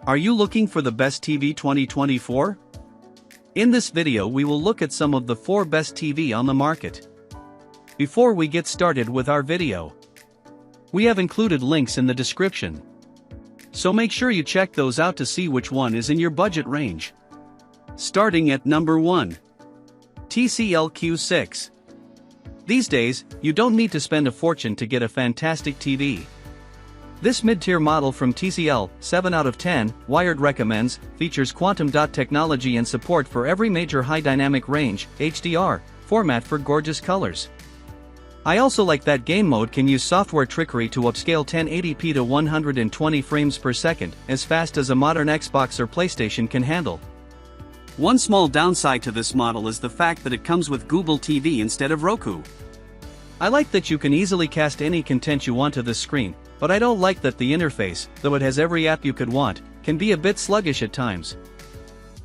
Are you looking for the best TV 2024? In this video we will look at some of the 4 best TV on the market. Before we get started with our video, we have included links in the description, so make sure you check those out to see which one is in your budget range. Starting at number 1. TCL Q6. These days, you don't need to spend a fortune to get a fantastic TV. This mid-tier model from TCL, 7 out of 10, Wired recommends, features quantum dot technology and support for every major high dynamic range, HDR, format for gorgeous colors. I also like that game mode can use software trickery to upscale 1080p to 120 frames per second, as fast as a modern Xbox or PlayStation can handle. One small downside to this model is the fact that it comes with Google TV instead of Roku. I like that you can easily cast any content you want to this screen, but I don't like that the interface, though it has every app you could want, can be a bit sluggish at times.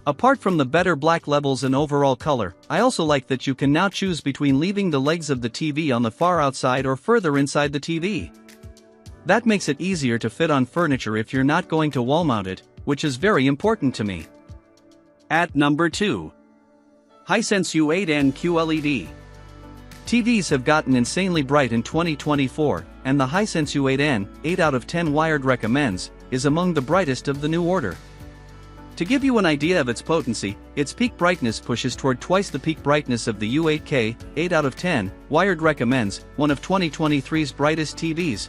Apart from the better black levels and overall color, I also like that you can now choose between leaving the legs of the TV on the far outside or further inside the TV. That makes it easier to fit on furniture if you're not going to wall mount it, which is very important to me. At number 2. HighSense U8 and QLED. TVs have gotten insanely bright in 2024, and the HighSense U8N, 8 out of 10 Wired recommends, is among the brightest of the new order. To give you an idea of its potency, its peak brightness pushes toward twice the peak brightness of the U8K, 8 out of 10, Wired recommends, one of 2023's brightest TVs.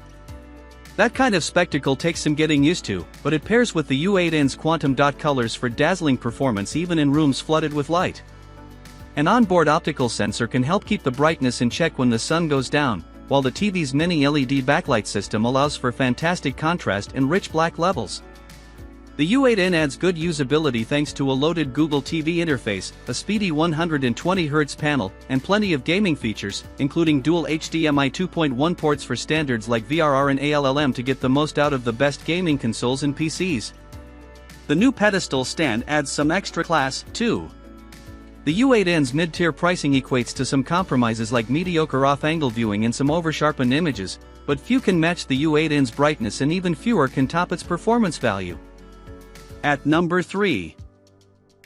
That kind of spectacle takes some getting used to, but it pairs with the U8N's quantum dot colors for dazzling performance even in rooms flooded with light. An onboard optical sensor can help keep the brightness in check when the sun goes down, while the TV's mini LED backlight system allows for fantastic contrast and rich black levels. The U8N adds good usability thanks to a loaded Google TV interface, a speedy 120Hz panel, and plenty of gaming features, including dual HDMI 2.1 ports for standards like VRR and ALLM to get the most out of the best gaming consoles and PCs. The new pedestal stand adds some extra class, too. The U8N's mid-tier pricing equates to some compromises like mediocre off-angle viewing and some oversharpened images, but few can match the U8N's brightness and even fewer can top its performance value. At number 3.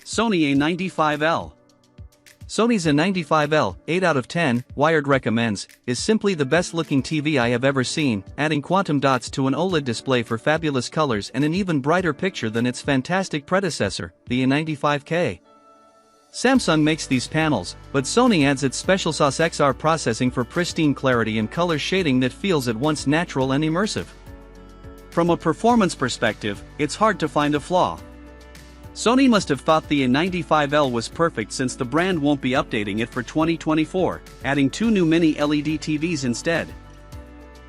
Sony A95L. Sony's A95L, 8 out of 10, Wired recommends, is simply the best-looking TV I have ever seen, adding quantum dots to an OLED display for fabulous colors and an even brighter picture than its fantastic predecessor, the A95K. Samsung makes these panels, but Sony adds its special sauce XR processing for pristine clarity and color shading that feels at once natural and immersive. From a performance perspective, it's hard to find a flaw. Sony must have thought the A95L was perfect since the brand won't be updating it for 2024, adding 2 new mini LED TVs instead.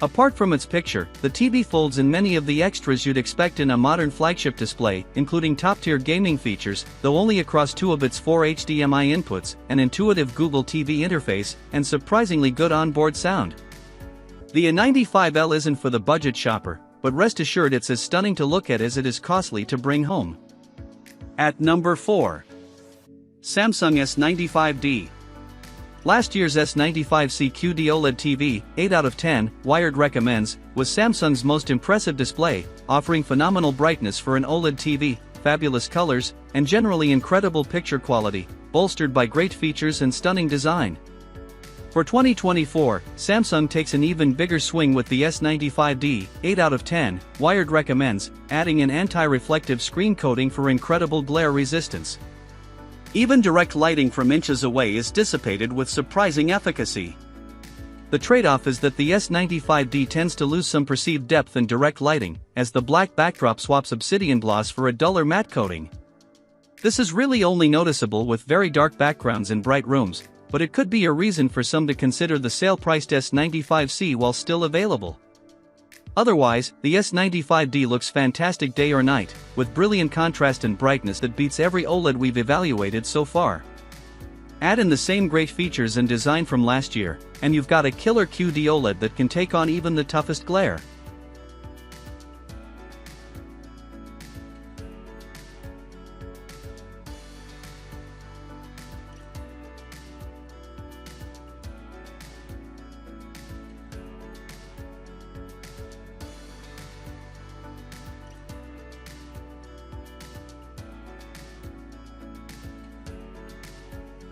Apart from its picture, the TV folds in many of the extras you'd expect in a modern flagship display, including top-tier gaming features, though only across 2 of its 4 HDMI inputs, an intuitive Google TV interface, and surprisingly good onboard sound. The A95L isn't for the budget shopper, but rest assured it's as stunning to look at as it is costly to bring home. At number 4. Samsung S95D. Last year's S95C QD OLED TV, 8 out of 10, Wired recommends, was Samsung's most impressive display, offering phenomenal brightness for an OLED TV, fabulous colors, and generally incredible picture quality, bolstered by great features and stunning design. For 2024, Samsung takes an even bigger swing with the S95D, 8 out of 10, Wired recommends, adding an anti-reflective screen coating for incredible glare resistance. Even direct lighting from inches away is dissipated with surprising efficacy. The trade-off is that the S95D tends to lose some perceived depth in direct lighting, as the black backdrop swaps obsidian gloss for a duller matte coating. This is really only noticeable with very dark backgrounds in bright rooms, but it could be a reason for some to consider the sale-priced S95C while still available. Otherwise, the S95D looks fantastic day or night, with brilliant contrast and brightness that beats every OLED we've evaluated so far. Add in the same great features and design from last year, and you've got a killer QD OLED that can take on even the toughest glare.